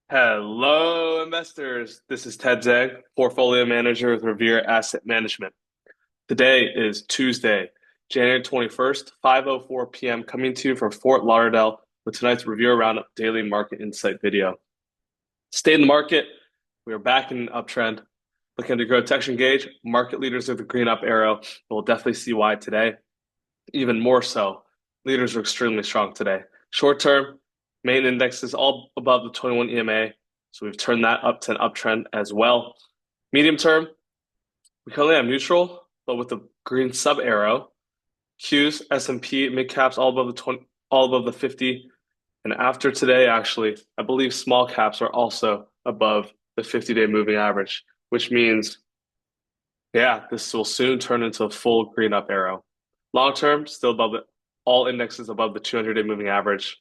Hello, investors. This is Ted Zhang, portfolio manager with Revere Asset Management. Today is Tuesday, January 21st, 5:04 p.m., coming to you from Fort Lauderdale with tonight's Revere Roundup Daily Market Insight video. Stay in the market. We are back in an uptrend. Looking at the GROTECTION gauge, market leaders of the green up arrow. We'll definitely see why today. Even more so, leaders are extremely strong today. Short term, main index is all above the 21 EMA, so we've turned that up to an uptrend as well. Medium term, we currently have neutral, but with the green sub arrow. Qs, S&P, mid caps all above the 20, all above the 50, and after today, actually, I believe small caps are also above the 50-day moving average, which means, yeah, this will soon turn into a full green up arrow. Long term, still above it. All indexes above the 200-day moving average.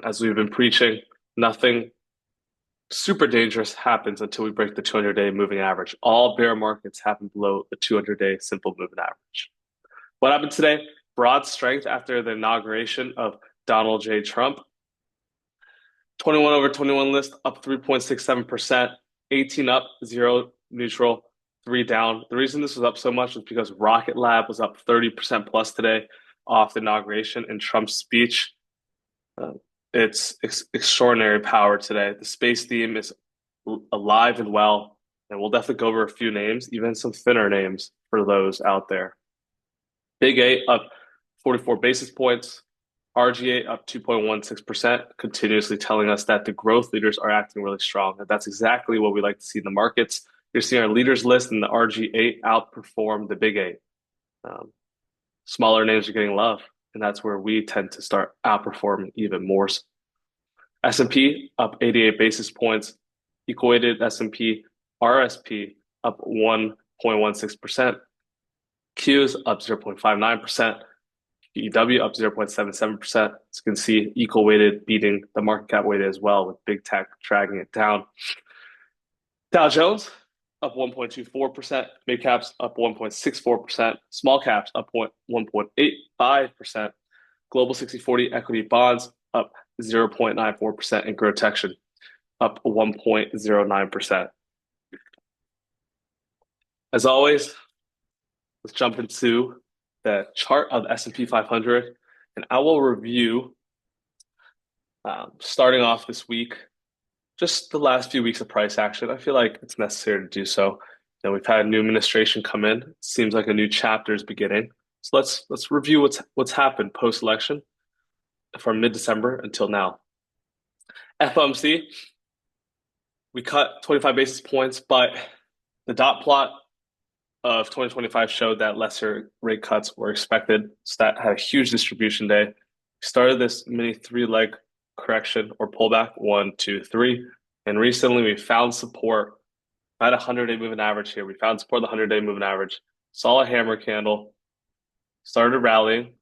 As we've been preaching, nothing super dangerous happens until we break the 200-day moving average. All bear markets happen below the 200-day simple moving average. What happened today? Broad strength after the inauguration of Donald J. Trump. 21 over 21 list up 3.67%, 18 up, 0 neutral, 3 down. The reason this was up so much was because Rocket Lab was up 30% plus today off the inauguration and Trump's speech. It's extraordinary power today. The space theme is alive and well, and we'll definitely go over a few names, even some thinner names for those out there. Big A up 44 basis points. RGA up 2.16%, continuously telling us that the growth leaders are acting really strong. And that's exactly what we like to see in the markets. You're seeing our leaders list and the RG8 outperform the big eight. Smaller names are getting love, and that's where we tend to start outperforming even more. S&P up 88 basis points. Equal weighted S&P RSP up 1.16%. Qs up 0.59%. EW up 0.77%. As you can see, equal weighted beating the market cap weighted as well, with big tech dragging it down. Dow Jones up 1.24%, mid caps up 1.64%, small caps up 1.85%, global 60/40 equity bonds up 0.94%, and GROTECTION up 1.09%. As always, let's jump into the chart of the S&P 500, and I will review, starting off this week, just the last few weeks of price action. I feel like it's necessary to do so. We've had a new administration come in. It seems like a new chapter is beginning. So let's review what's happened post-election from mid-December until now. FOMC, we cut 25 basis points, but the dot plot of 2025 showed that lesser rate cuts were expected. So that had a huge distribution day. We started this mini three-leg correction or pullback, 1, 2, 3. And recently we found support at a 100-day moving average here. We found support at the 100-day moving average, saw a hammer candle, started rallying.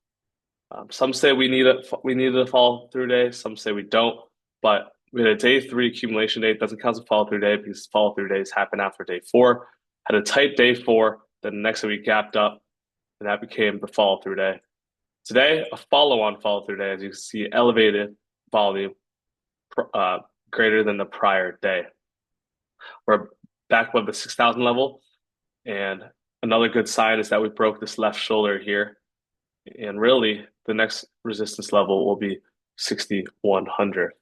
Some say we needed a follow through day. Some say we don't. But we had a day 3 accumulation day. It doesn't count as a follow through day because follow through days happen after day 4. Had a tight day 4. Then the next day we gapped up, and that became the follow through day. Today, a follow on follow through day, as you can see, elevated volume greater than the prior day. We're back above the 6,000 level, and another good sign is that we broke this left shoulder here. And really, the next resistance level will be 6,100.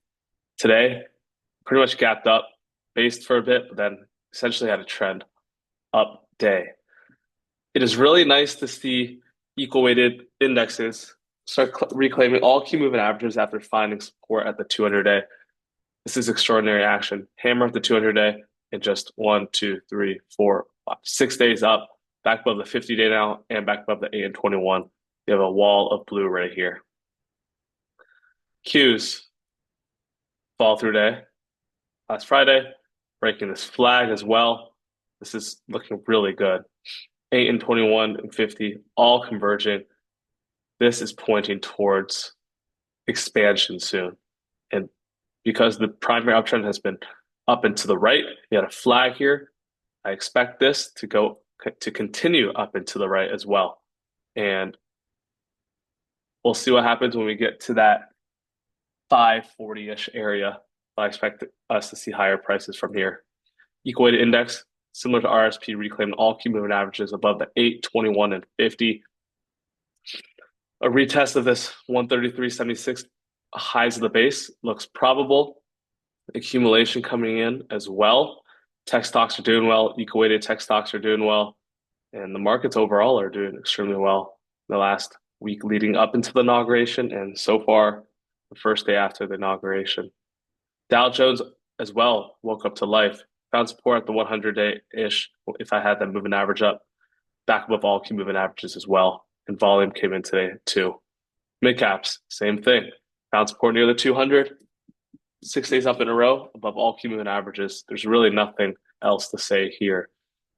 Today, pretty much gapped up, based for a bit, but then essentially had a trend up day. It is really nice to see equal weighted indexes start reclaiming all key moving averages after finding support at the 200-day. This is extraordinary action. Hammer at the 200-day in just 1, 2, 3, 4, 5, 6 days up, back above the 50-day now, and back above the 8 and 21. You have a wall of blue right here. Qs, fall through day. Last Friday, breaking this flag as well. This is looking really good. 8 and 21 and 50, all converging. This is pointing towards expansion soon. And because the primary uptrend has been up and to the right, we had a flag here. I expect this to continue up and to the right as well. And we'll see what happens when we get to that 540-ish area. but I expect us to see higher prices from here. Equal weighted index, similar to RSP, reclaimed all key moving averages above the 8, 21, and 50. A retest of this 133.76 highs of the base looks probable. Accumulation coming in as well. Tech stocks are doing well. Equal weighted tech stocks are doing well. And the markets overall are doing extremely well in the last week leading up into the inauguration and so far the first day after the inauguration. Dow Jones as well woke up to life, found support at the 100-day-ish if I had that moving average up, back above all key moving averages as well. And volume came in today too. Mid caps, same thing. Found support near the 200, 6 days up in a row above all key moving averages. There's really nothing else to say here.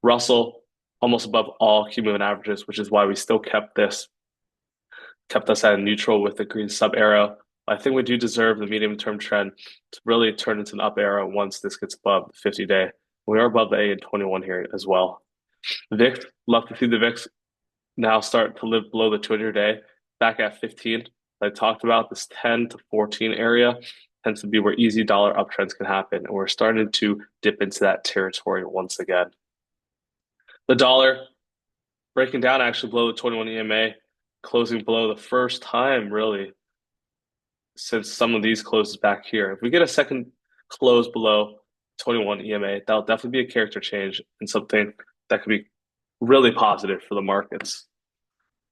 Russell almost above all key moving averages, which is why we still kept us at a neutral with the green sub arrow. I think we do deserve the medium term trend to really turn into an up arrow once this gets above the 50-day. We are above the 8 and 21 here as well. VIX, love to see the VIX now start to live below the 200-day, back at 15. I talked about this 10 to 14 area tends to be where easy dollar uptrends can happen, and we're starting to dip into that territory once again. The dollar breaking down actually below the 21 EMA, closing below the first time really since some of these closes back here. If we get a second close below 21 EMA, that'll definitely be a character change and something that could be really positive for the markets,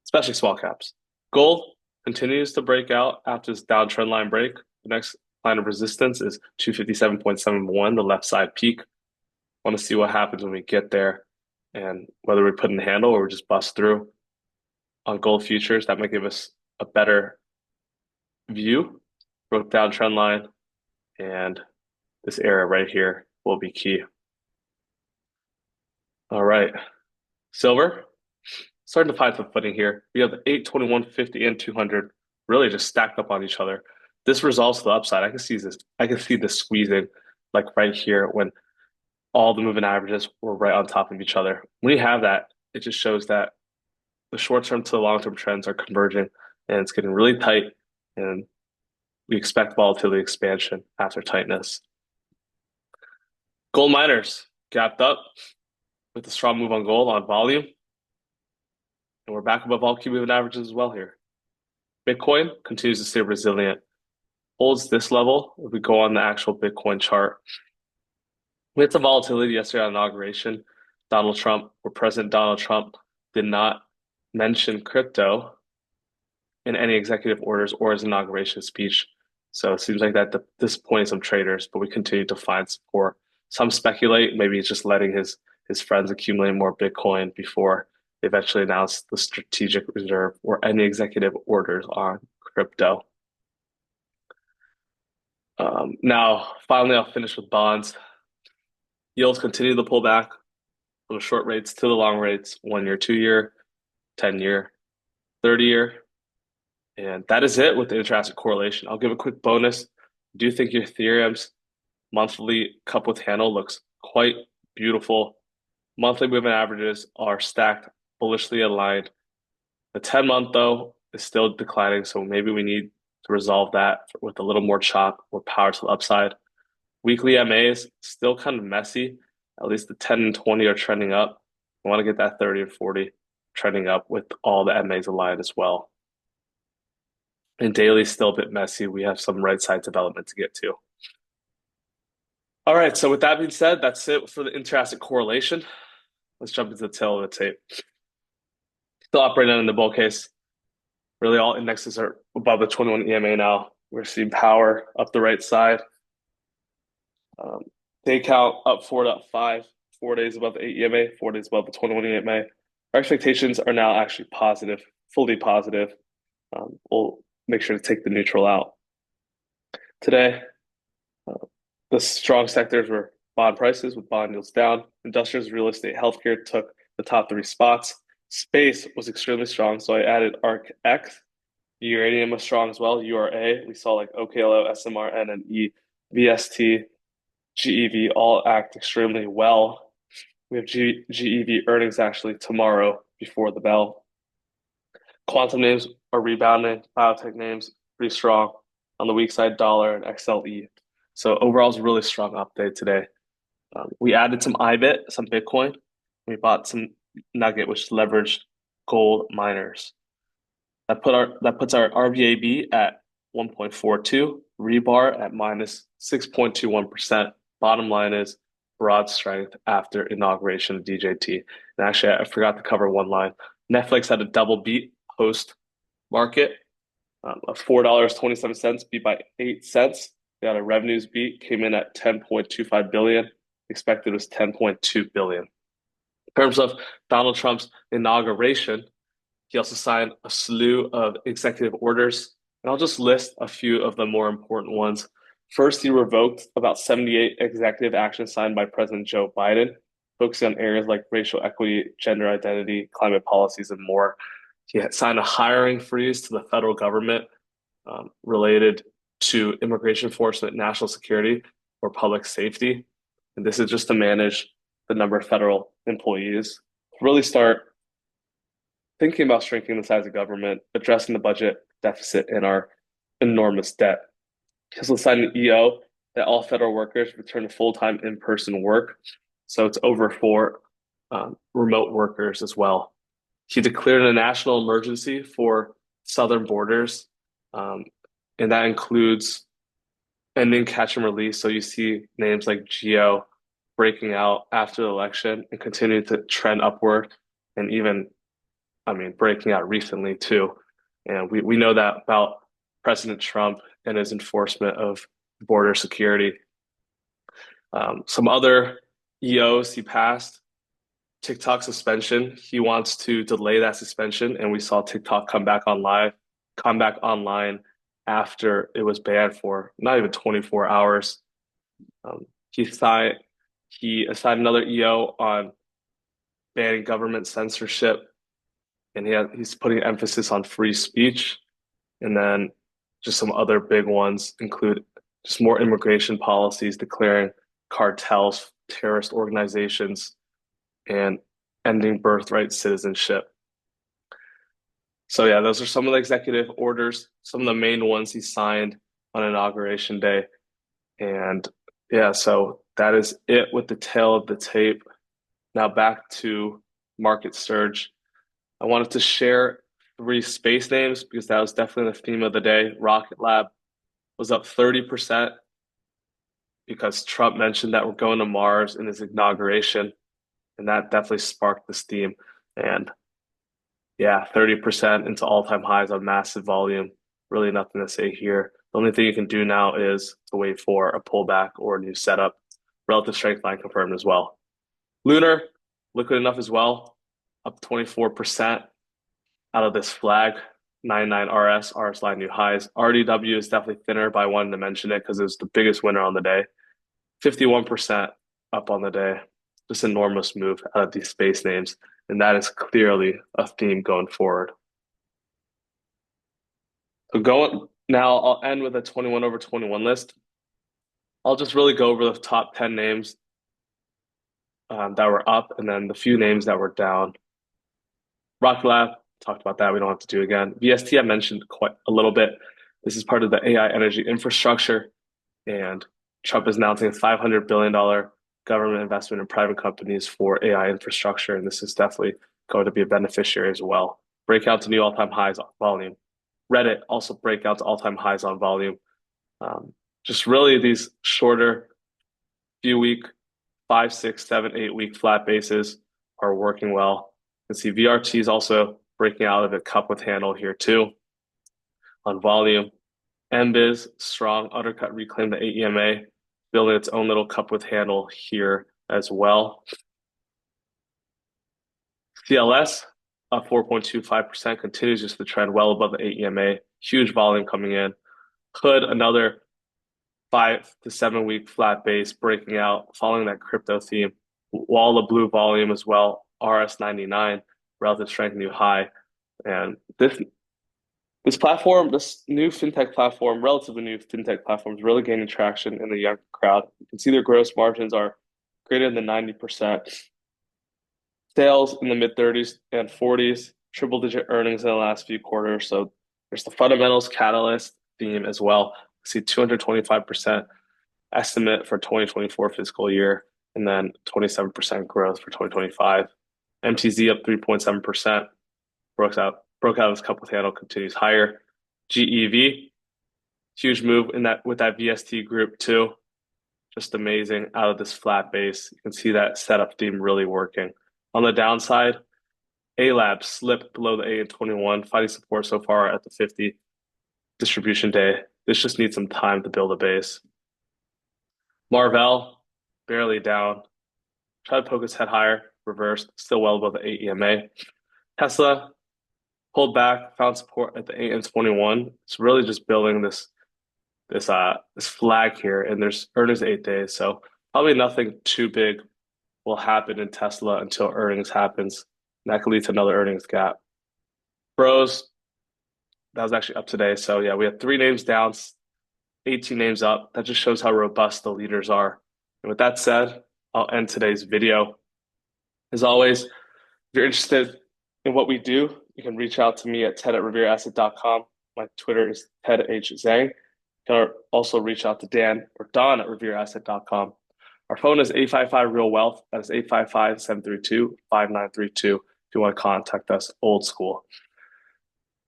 especially small caps. Gold continues to break out after this downtrend line break. The next line of resistance is 257.71, the left side peak. Want to see what happens when we get there and whether we put in a handle or we just bust through on gold futures. That might give us a better view. Broke down trend line, and this area right here will be key. All right, silver starting to find some footing here. We have the 8, 21, 50, and 200 really just stacked up on each other. This resolves to the upside. I can see this squeezing like right here when all the moving averages were right on top of each other. When you have that, it just shows that the short-term to the long-term trends are converging and it's getting really tight, and we expect volatility expansion after tightness. Gold miners gapped up with a strong move on gold on volume, and we're back above all key moving averages as well here. Bitcoin continues to stay resilient, holds this level. If we go on the actual Bitcoin chart, we had some volatility yesterday on inauguration. President Donald Trump did not mention crypto in any executive orders or his inauguration speech. So it seems like that disappointed some traders, but we continue to find support. Some speculate maybe he's just letting his friends accumulate more Bitcoin before they eventually announce the strategic reserve or any executive orders on crypto. Now, finally, I'll finish with bonds. Yields continue to pull back from the short rates to the long rates, 1 year, 2 year, 10 year, 30 year. And that is it with the inter-asset correlation. I'll give a quick bonus. I do think your Ethereum's monthly cup with handle looks quite beautiful. Monthly moving averages are stacked, bullishly aligned. The 10-month, though, is still declining, so maybe we need to resolve that with a little more chop or power to the upside. Weekly MAs still kind of messy. At least the 10 and 20 are trending up. I want to get that 30 and 40 trending up with all the MAs aligned as well. And daily is still a bit messy. We have some right side development to get to. All right, so with that being said, that's it for the inter-asset correlation. Let's jump into the tail of the tape. Still operating in the bull case. Really all indexes are above the 21 EMA now. We're seeing power up the right side. Day count up 4.5, 4 days above the 8 EMA, 4 days above the 21 EMA. Our expectations are now actually positive, fully positive. We'll make sure to take the neutral out. Today, the strong sectors were bond prices with bond yields down. Industrials, real estate, healthcare took the top 3 spots. Space was extremely strong, so I added ARC-X. Uranium was strong as well. URA, we saw like OKLO, SMR, NNE, VST, GEV all act extremely well. We have GEV earnings actually tomorrow before the bell. Quantum names are rebounding. Biotech names pretty strong. On the weak side, dollar and XLE. So overall, it's a really strong update today. We added some IBIT, some Bitcoin. We bought some Nugget, which is leveraged gold miners. That puts our RVAB at 1.42, rebar at minus 6.21%. Bottom line is broad strength after inauguration of DJT. And actually, I forgot to cover one line. Netflix had a double beat post market of $4.27, beat by 8 cents. They had a revenues beat, came in at 10.25 billion. Expected was 10.2 billion. In terms of Donald Trump's inauguration, he also signed a slew of executive orders, and I'll just list a few of the more important ones. First, he revoked about 78 executive actions signed by President Joe Biden, focusing on areas like racial equity, gender identity, climate policies, and more. He had signed a hiring freeze to the federal government related to immigration enforcement, national security, or public safety. And this is just to manage the number of federal employees. Really start thinking about shrinking the size of government, addressing the budget deficit and our enormous debt. He also signed an EO that all federal workers return to full-time in-person work. So it's over for remote workers as well. He declared a national emergency for southern borders, and that includes ending catch and release. So you see names like Geo breaking out after the election and continuing to trend upward, and even, breaking out recently too. And we know that about President Trump and his enforcement of border security. Some other EOs he passed, TikTok suspension. He wants to delay that suspension, and we saw TikTok come back online after it was banned for not even 24 hours. He assigned another EO on banning government censorship, and he's putting emphasis on free speech. And then just some other big ones include just more immigration policies, declaring cartels, terrorist organizations, and ending birthright citizenship. So yeah, those are some of the executive orders, some of the main ones he signed on Inauguration Day. And yeah, so that is it with the tail of the tape. Now back to market surge. I wanted to share 3 space names because that was definitely the theme of the day. Rocket Lab was up 30% because Trump mentioned that we're going to Mars in his inauguration, and that definitely sparked this theme. And yeah, 30% into all-time highs on massive volume. Really nothing to say here. The only thing you can do now is to wait for a pullback or a new setup. Relative strength line confirmed as well. Lunar, liquid enough as well, up 24% out of this flag. 99 RS line new highs. RDW is definitely thinner, but I wanted to mention it because it was the biggest winner on the day. 51% up on the day. Just enormous move out of these space names. And that is clearly a theme going forward. So now, I'll end with a 21 over 21 list. I'll just really go over the top 10 names that were up, and then the few names that were down. Rocket Lab, talked about that. We don't have to do again. VST, I mentioned quite a little bit. This is part of the AI energy infrastructure, and Trump is announcing a $500 billion government investment in private companies for AI infrastructure, and this is definitely going to be a beneficiary as well. Breakout to new all-time highs on volume. Reddit also breakout to all-time highs on volume. Just really these shorter few week, 5, 6, 7, 8 week flat bases are working well. You can see VRT is also breaking out of a cup with handle here too on volume. MBIZ, strong undercut, reclaim the AEMA, building its own little cup with handle here as well. CLS up 4.25%, continues just the trend well above the AEMA. Huge volume coming in. Hood, another 5 to 7 week flat base breaking out, following that crypto theme. Wall of blue volume as well. RS99, relative strength new high. And this platform, this new fintech platform, relatively new fintech platform, is really gaining traction in the young crowd. You can see their gross margins are greater than 90%. Sales in the mid 30s and 40s, triple digit earnings in the last few quarters. So there's the fundamentals catalyst theme as well. See 225% estimate for 2024 fiscal year, and then 27% growth for 2025. MTZ up 3.7%, broke out this couple handle, continues higher. GEV, huge move in that with that VST group too. Just amazing out of this flat base. You can see that setup theme really working. On the downside, A-Lab slipped below the 8 and 21, finding support so far at the 50 distribution day. This just needs some time to build a base. Marvell, barely down. Tried to poke its head higher, reversed, still well above the 8 EMA. Tesla pulled back, found support at the 8 and 21. It's really just building this flag here, and there's earnings 8 days, so probably nothing too big will happen in Tesla until earnings happens. And that could lead to another earnings gap. Bros, that was actually up today. So yeah, we had 3 names down, 18 names up. That just shows how robust the leaders are. And with that said, I'll end today's video. As always, if you're interested in what we do, you can reach out to me at ted@revereasset.com. My Twitter is ted.h.zhang. You can also reach out to Dan or Don at revereasset.com. Our phone is 855-REAL-WEALTH. That is 855-732-5932 if you want to contact us old school.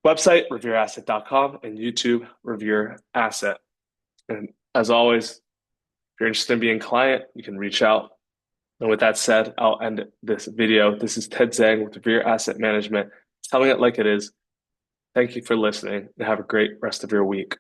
Website, revereasset.com, and YouTube, Revere Asset. And as always, if you're interested in being a client, you can reach out. And with that said, I'll end this video. This is Ted Zhang with Revere Asset Management, telling it like it is. Thank you for listening and have a great rest of your week.